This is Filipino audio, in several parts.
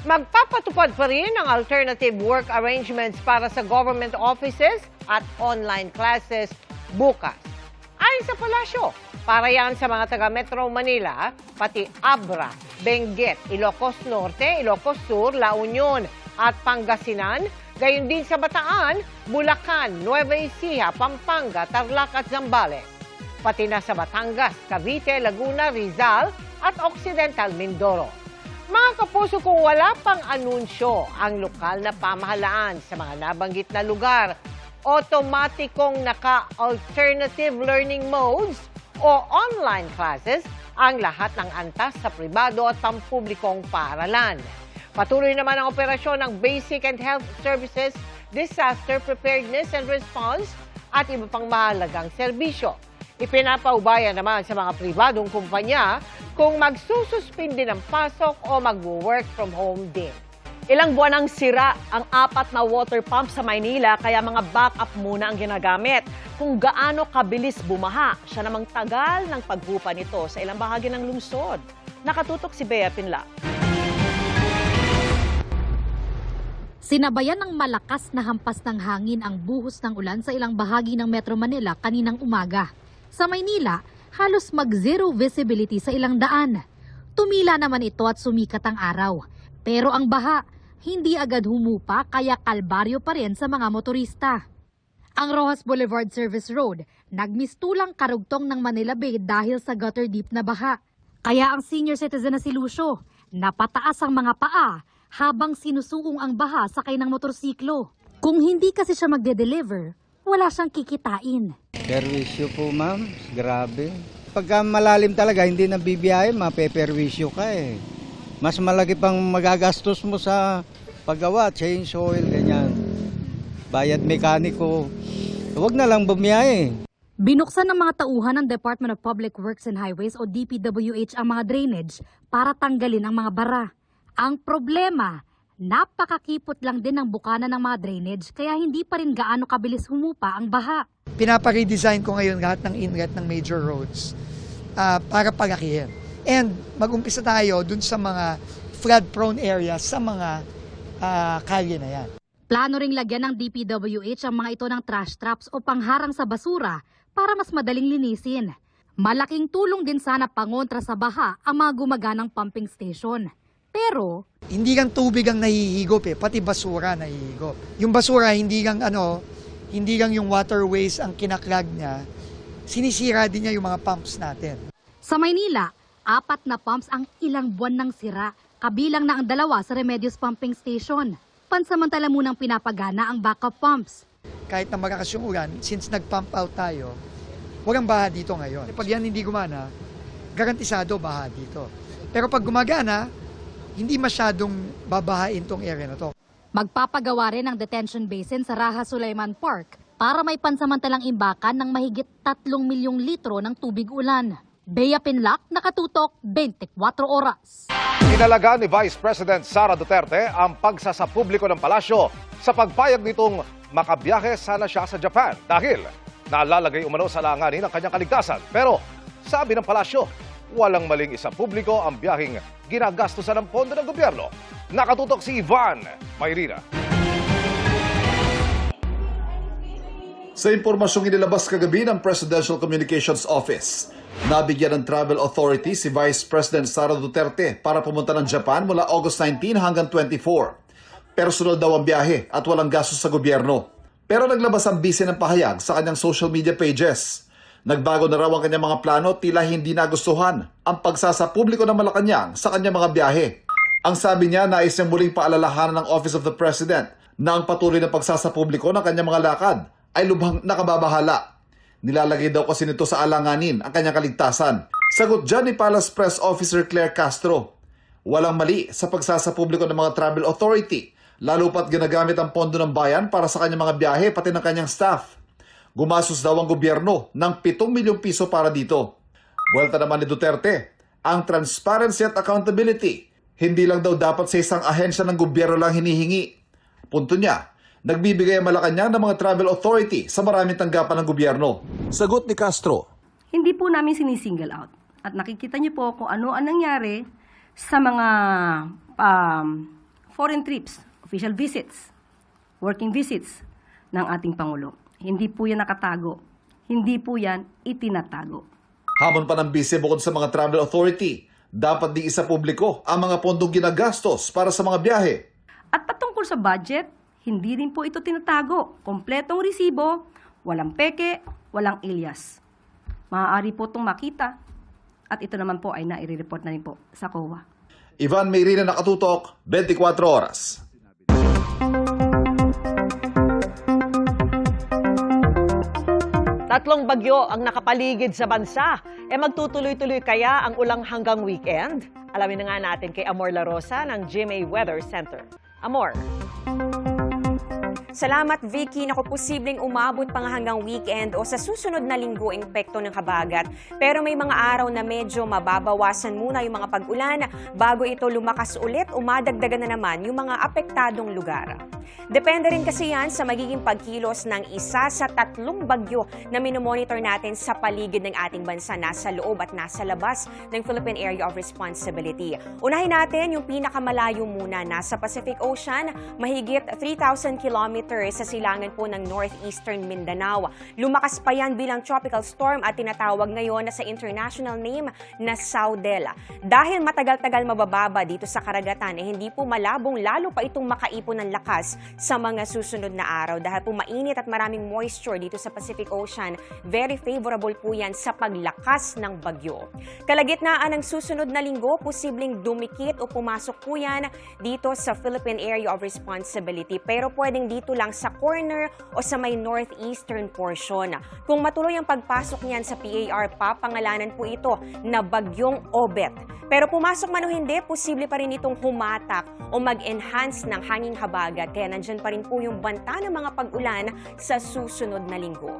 Magpapatupad pa rin ang alternative work arrangements para sa government offices at online classes bukas. Ayon sa palasyo, para yan sa mga taga Metro Manila, pati Abra, Benguet, Ilocos Norte, Ilocos Sur, La Union at Pangasinan, gayon din sa Bataan, Bulacan, Nueva Ecija, Pampanga, Tarlac at Zambales. Pati na sa Batangas, Cavite, Laguna, Rizal at Occidental Mindoro. Mga kapuso, kung wala pang anunsyo ang lokal na pamahalaan sa mga nabanggit na lugar, otomatikong naka-alternative learning modes o online classes ang lahat ng antas sa pribado at pampublikong paaralan. Patuloy naman ang operasyon ng Basic and Health Services, Disaster Preparedness and Response at iba pang mahalagang serbisyo. Ipinapaubaya naman sa mga pribadong kumpanya kung magsususpindi ng pasok o mag-work from home din. Ilang buwan ang sira ang 4 na water pump sa Maynila kaya mga backup muna ang ginagamit. Kung gaano kabilis bumaha, siya namang tagal ng paghupa nito sa ilang bahagi ng lungsod. Nakatutok si Bea Pinla. Sinabayan ng malakas na hampas ng hangin ang buhos ng ulan sa ilang bahagi ng Metro Manila kaninang umaga. Sa Maynila, halos mag-zero visibility sa ilang daan. Tumila naman ito at sumikat ang araw. Pero ang baha, hindi agad humupa kaya kalbaryo pa rin sa mga motorista. Ang Rojas Boulevard Service Road, nagmistulang karugtong ng Manila Bay dahil sa gutter deep na baha. Kaya ang senior citizen na si Lucio, napataas ang mga paa habang sinusuong ang baha sakay ng motorsiklo. Kung hindi kasi siya magde-deliver, wala siyang kikitain. Perwisyo po ma'am, grabe. Pagka malalim talaga, hindi na bibiyahe, mapeperwisyo ka eh. Mas malaki pang magagastos mo sa paggawa, change oil, ganyan. Bayad mekaniko, huwag na lang bumiyahe. Binuksan ng mga tauhan ng Department of Public Works and Highways o DPWH ang mga drainage para tanggalin ang mga bara. Ang problema, napakakipot lang din ng bukana ng mga drainage kaya hindi pa rin gaano kabilis humupa ang baha. Pinapa-redesign ko ngayon lahat ng inlet ng major roads para palakihin. And mag-umpisa tayo dun sa mga flood-prone areas sa mga kalye na yan. Plano ring lagyan ng DPWH ang mga ito ng trash traps o pangharang sa basura para mas madaling linisin. Malaking tulong din sana pangontra sa baha ang mga gumaganang pumping station. Pero hindi lang tubig ang nahihigop pati basura nahihigop. Yung basura hindi lang yung waterways ang kinaklag niya, sinisira din niya yung mga pumps natin. Sa Maynila, 4 na pumps ang ilang buwan ng sira, kabilang na ang 2 sa Remedios Pumping Station. Pansamantala munang pinapagana ang backup pumps. Kahit na malakas yung ulan, since nag-pump out tayo, walang baha dito ngayon. Pag yan hindi gumana, garantisado baha dito. Pero pag gumagana, hindi masyadong babahain tong area na to. Magpapagawa rin ng detention basin sa Raha Sulaiman Park para may pansamantalang imbakan ng mahigit 3 milyong litro ng tubig ulan. Bea Pinlac, nakatutok, 24 oras. Inalaga ni Vice President Sara Duterte ang pagsasapubliko ng palasyo sa pagpayag nitong makabiyahe sana siya sa Japan dahil nalalagay umano sa langanin ang kanyang kaligtasan. Pero sabi ng palasyo, walang maling isapubliko ang biyaheng ginagastusan ng pondo ng gobyerno. Nakatutok si Ivan Mayrina. Sa impormasyong inilabas kagabi ng Presidential Communications Office, nabigyan ng travel authority si Vice President Sara Duterte para pumunta ng Japan mula August 19 hanggang 24. Personal daw ang biyahe at walang gastos sa gobyerno. Pero naglabas ang bise ng pahayag sa kanyang social media pages. Nagbago na raw ang kanyang mga plano, tila hindi nagustuhan ang pagsasapubliko ng Malacanang sa kanyang mga biyahe. Ang sabi niya, nais niyang muling paalalahanan ng Office of the President na ang patuloy na pagsasapubliko ng kanyang mga lakad ay lubhang nakababahala. Nilalagay daw kasi nito sa alanganin ang kanyang kaligtasan. Sagot dyan ni Palace Press Officer Claire Castro, walang mali sa pagsasapubliko ng mga travel authority, lalo pat ginagamit ang pondo ng bayan para sa kanyang mga biyahe pati ng kanyang staff. Gumastos daw ang gobyerno ng 7 milyong piso para dito. Buwelta naman ni Duterte, ang transparency at accountability, hindi lang daw dapat sa isang ahensya ng gobyerno lang hinihingi. Punto niya, nagbibigay ang Malacanang ng mga travel authority sa maraming tanggapan ng gobyerno. Sagot ni Castro, hindi po namin sinisingle out. At nakikita niyo po kung ano ang nangyari sa mga foreign trips, official visits, working visits ng ating Pangulo. Hindi po yan nakatago. Hindi po yan itinatago. Hamon pa ng bise bukod sa mga travel authority. Dapat di isa publiko ang mga pondong ginagastos para sa mga biyahe. At patungkol sa budget, hindi rin po ito tinatago. Kompletong resibo, walang peke, walang alias. Maaari po itong makita. At ito naman po ay nai-report na rin po sa COA. Ivan Mayrina, Nakatutok, 24 Oras. Tatlong bagyo ang nakapaligid sa bansa. Magtutuloy-tuloy kaya ang ulang hanggang weekend? Alamin na nga natin kay Amor La Rosa ng GMA Weather Center. Amor. Salamat, Vicky. Naku, posibleng umabot pa nga hanggang weekend o sa susunod na linggo ang epekto ng habagat. Pero may mga araw na medyo mababawasan muna yung mga pag-ulan bago ito lumakas ulit o madagdagan na naman yung mga apektadong lugar. Depende rin kasi yan sa magiging pagkilos ng isa sa tatlong bagyo na minomonitor natin sa paligid ng ating bansa, nasa loob at nasa labas ng Philippine Area of Responsibility. Unahin natin yung pinakamalayo muna, nasa Pacific Ocean, mahigit 3,000 kilometers sa silangan po ng northeastern Mindanao. Lumakas pa yan bilang tropical storm at tinatawag ngayon sa international name na Saudel. Dahil matagal-tagal mabababa dito sa karagatan, hindi po malabong lalo pa itong makaipon ng lakas sa mga susunod na araw. Dahil po mainit at maraming moisture dito sa Pacific Ocean, very favorable po yan sa paglakas ng bagyo. Kalagitnaan ng susunod na linggo, posibleng dumikit o pumasok po yan dito sa Philippine Area of Responsibility. Pero pwedeng dito lang sa corner o sa may northeastern portion. Kung matuloy ang pagpasok niyan sa PAR, papangalanan po ito na Bagyong Obet. Pero pumasok man o hindi, posible pa rin itong humatak o mag-enhance ng hanging habagat. Kaya nandyan pa rin po yung banta ng mga pag-ulan sa susunod na linggo.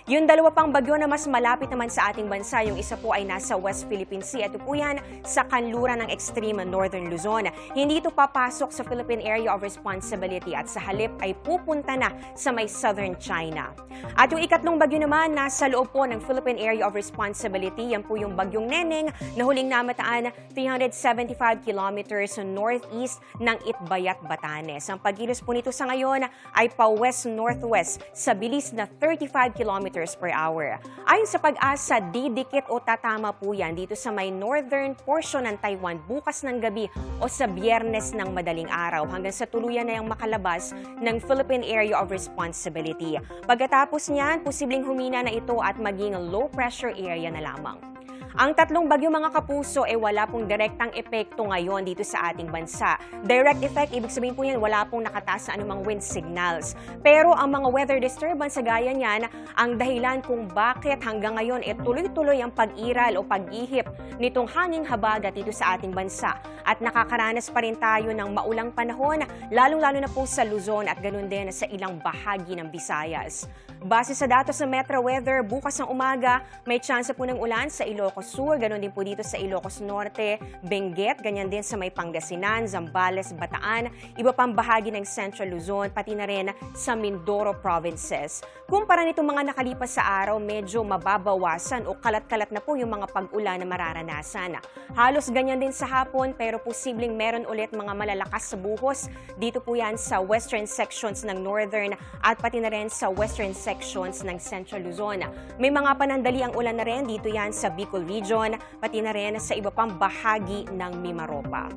Yung dalawa pang bagyo na mas malapit naman sa ating bansa, yung isa po ay nasa West Philippine Sea. Ito po yan sa kanluran ng extreme northern Luzon. Hindi ito papasok sa Philippine Area of Responsibility at sa halip ay pupunta na sa may southern China. At yung ikatlong bagyo naman, nasa loob po ng Philippine Area of Responsibility. Yan po yung Bagyong Neneng na huling namataan 375 kilometers northeast ng Itbayat, Batanes. Ang pagkilos po nito sa ngayon ay pa-west-northwest sa bilis na 35 kilometers per hour. Ayon sa Pag-asa, didikit o tatama po yan dito sa may northern portion ng Taiwan bukas ng gabi o sa Biyernes ng madaling araw hanggang sa tuluyan na yung makalabas ng Philippine Area of Responsibility. Pagkatapos niyan, posibleng humina na ito at maging low pressure area na lamang. Ang tatlong bagyo mga kapuso ay wala pong direktang epekto ngayon dito sa ating bansa. Direct effect, ibig sabihin po yan, wala pong nakataas na anumang wind signals. Pero ang mga weather disturbance sa gaya niyan, ang dahilan kung bakit hanggang ngayon tuloy-tuloy ang pag-iral o pag-ihip nitong hanging habagat dito sa ating bansa. At nakakaranas pa rin tayo ng maulang panahon, lalong-lalo na po sa Luzon at ganun din sa ilang bahagi ng Visayas. Base sa datos ng Metro Weather, bukas ng umaga, may tsansa po ng ulan sa Ilocos Sur, ganoon din po dito sa Ilocos Norte, Benguet, ganyan din sa may Pangasinan, Zambales, Bataan, iba pang bahagi ng Central Luzon, pati na rin sa Mindoro provinces. Kumpara nitong mga nakalipas sa araw, medyo mababawasan o kalat-kalat na po yung mga pag-ulan na mararanasan. Halos ganyan din sa hapon, pero posibleng meron ulit mga malalakas sa buhos. Dito po yan sa western sections ng northern at pati na rin sa western sections ng Central Luzon. May mga panandaliang ulan na rin dito yan sa Bicol Region, pati na rin sa iba pang bahagi ng Mimaropa.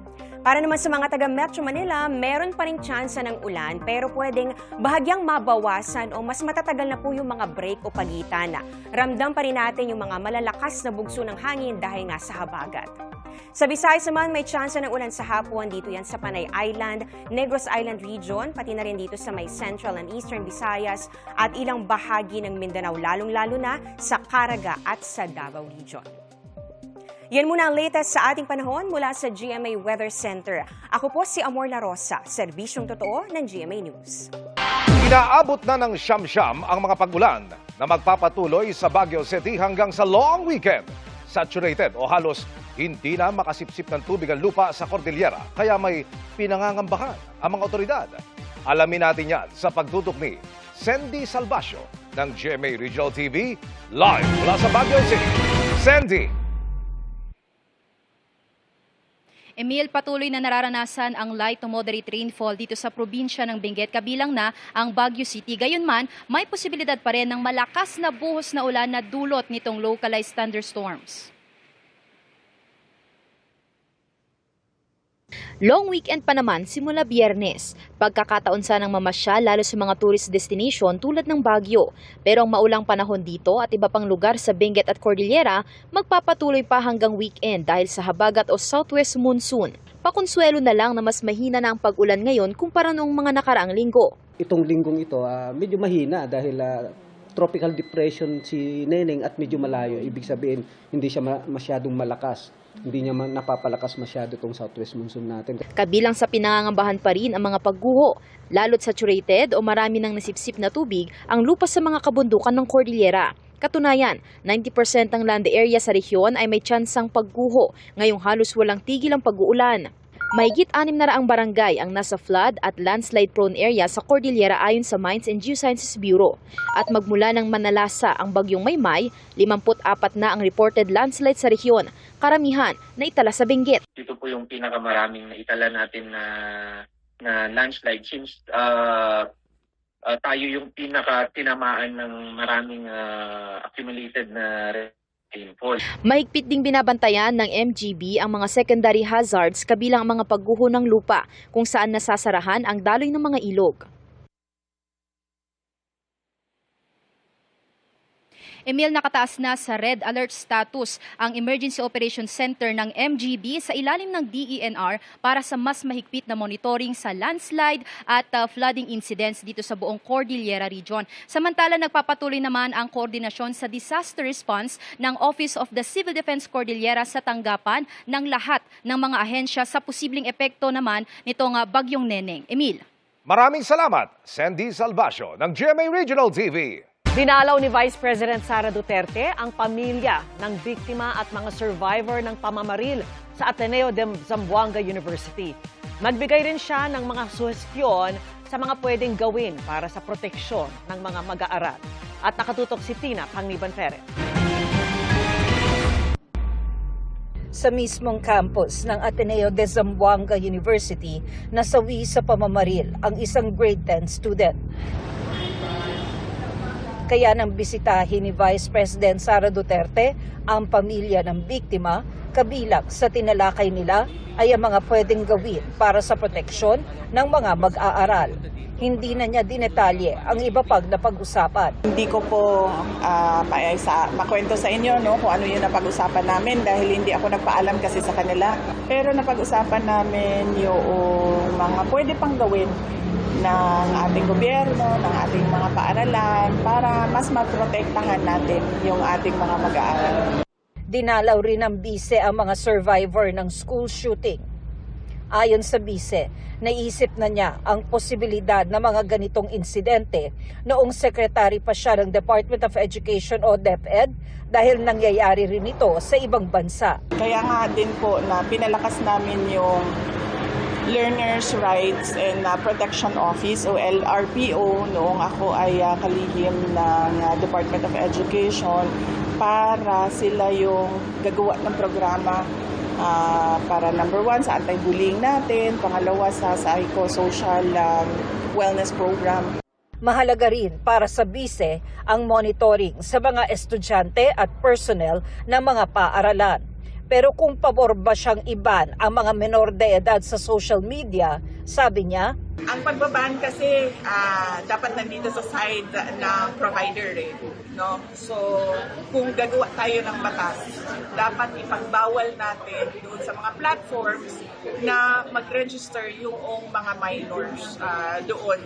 Para naman sa mga taga Metro Manila, meron pa ring tsansa ng ulan pero pwedeng bahagyang mabawasan o mas matatagal na po yung mga break o pagitan. Ramdam pa rin natin yung mga malalakas na bugso ng hangin dahil nga sa habagat. Sa Visayas naman, may tsansa ng ulan sa hapon. Dito yan sa Panay Island, Negros Island Region, pati na rin dito sa may Central and Eastern Visayas at ilang bahagi ng Mindanao, lalong-lalo na sa Caraga at sa Davao Region. Yan muna ang latest sa ating panahon mula sa GMA Weather Center. Ako po si Amor La Rosa, serbisyong totoo ng GMA News. Inaabot na ng siyam-siyam ang mga pag-ulan na magpapatuloy sa Baguio City hanggang sa long weekend. Saturated o halos hindi na makasipsip ng tubig ang lupa sa Cordillera, kaya may pinangangambahan ang mga otoridad. Alamin natin yan sa pagtutok ni Sandy Salvacio ng GMA Regional TV, live mula sa Baguio City. Sandy! Emil, patuloy na nararanasan ang light to moderate rainfall dito sa probinsya ng Benguet, kabilang na ang Baguio City. Gayunman, may posibilidad pa rin ng malakas na buhos na ulan na dulot nitong localized thunderstorms. Long weekend pa naman simula Biyernes. Pagkakataon sanang mamasyal lalo sa mga tourist destination tulad ng Baguio. Pero ang maulang panahon dito at iba pang lugar sa Benguet at Cordillera magpapatuloy pa hanggang weekend dahil sa habagat o southwest monsoon. Pakonsuelo na lang na mas mahina na ang pag-ulan ngayon kumpara noong mga nakaraang linggo. Itong linggong ito medyo mahina dahil tropical depression si Neneng at medyo malayo. Ibig sabihin hindi siya masyadong malakas. Hindi niya napapalakas masyado itong southwest monsoon natin. Kabilang sa pinangangambahan pa rin ang mga pagguho, lalo't saturated o marami ng nasipsip na tubig ang lupa sa mga kabundukan ng Cordillera. Katunayan, 90% ng land area sa rehiyon ay may tsansang pagguho, ngayong halos walang tigil ang pag-uulan. Mahigit 600 barangay ang nasa flood at landslide-prone area sa Cordillera ayon sa Mines and Geosciences Bureau. At magmula ng manalasa ang bagyong Maymay, 54 na ang reported landslide sa rehiyon, karamihan na itala sa Benguet. Ito po yung pinakamaraming naitala natin na landslide since tayo yung pinaka-tinamaan ng maraming accumulated na rainfall. Mahigpit ding binabantayan ng MGB ang mga secondary hazards kabilang ang mga pagguho ng lupa kung saan nasasarahan ang daloy ng mga ilog. Emil, nakataas na sa red alert status ang Emergency Operations Center ng MGB sa ilalim ng DENR para sa mas mahigpit na monitoring sa landslide at flooding incidents dito sa buong Cordillera Region. Samantala, nagpapatuloy naman ang koordinasyon sa disaster response ng Office of the Civil Defense Cordillera sa tanggapan ng lahat ng mga ahensya sa posibleng epekto naman nitong bagyong Neneng. Emil. Maraming salamat, Sandy Salvacio ng GMA Regional TV. Dinalaw ni Vice President Sara Duterte ang pamilya ng biktima at mga survivor ng pamamaril sa Ateneo de Zamboanga University. Magbigay rin siya ng mga suhestyon sa mga pwedeng gawin para sa proteksyon ng mga mag-aaral. At nakatutok si Tina Panganiban-Perez. Sa mismong campus ng Ateneo de Zamboanga University, nasawi sa pamamaril ang isang grade 10 student. Kaya nang bisitahin ni Vice President Sara Duterte ang pamilya ng biktima, kabilang sa tinalakay nila ay ang mga pwedeng gawin para sa proteksyon ng mga mag-aaral. Hindi na niya dinetalye ang iba pang napag-usapan. Hindi ko po makwento sa inyo kung ano yung napag-usapan namin dahil hindi ako nagpaalam kasi sa kanila. Pero napag-usapan namin yung mga pwede pang gawin ng ating gobyerno, ng ating mga paaralan para mas maprotektahan natin yung ating mga mag-aaral. Dinalaw rin ng bise ang mga survivor ng school shooting. Ayon sa bise, naisip na niya ang posibilidad na mga ganitong insidente noong sekretary pa siya ng Department of Education o DepEd dahil nangyayari rin ito sa ibang bansa. Kaya nga din po na pinalakas namin yung Learners' Rights and Protection Office o LRPO noong ako ay kalihim ng Department of Education para sila yung gagawa ng programa para number 1 sa anti-bullying natin, pangalawa sa psychosocial wellness program. Mahalaga rin para sa bise ang monitoring sa mga estudyante at personnel ng mga paaralan. Pero kung pabor ba siyang iban ang mga menor de edad sa social media, sabi niya, ang pagbaban kasi dapat nandito sa side ng provider no? So kung gagawa tayo ng batas, dapat ipagbawal natin doon sa mga platforms na mag-register yung mga minors doon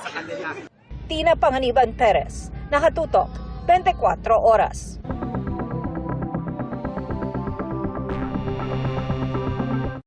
sa kanila. Tina Panganiban-Perez, nakatutok, 24 oras.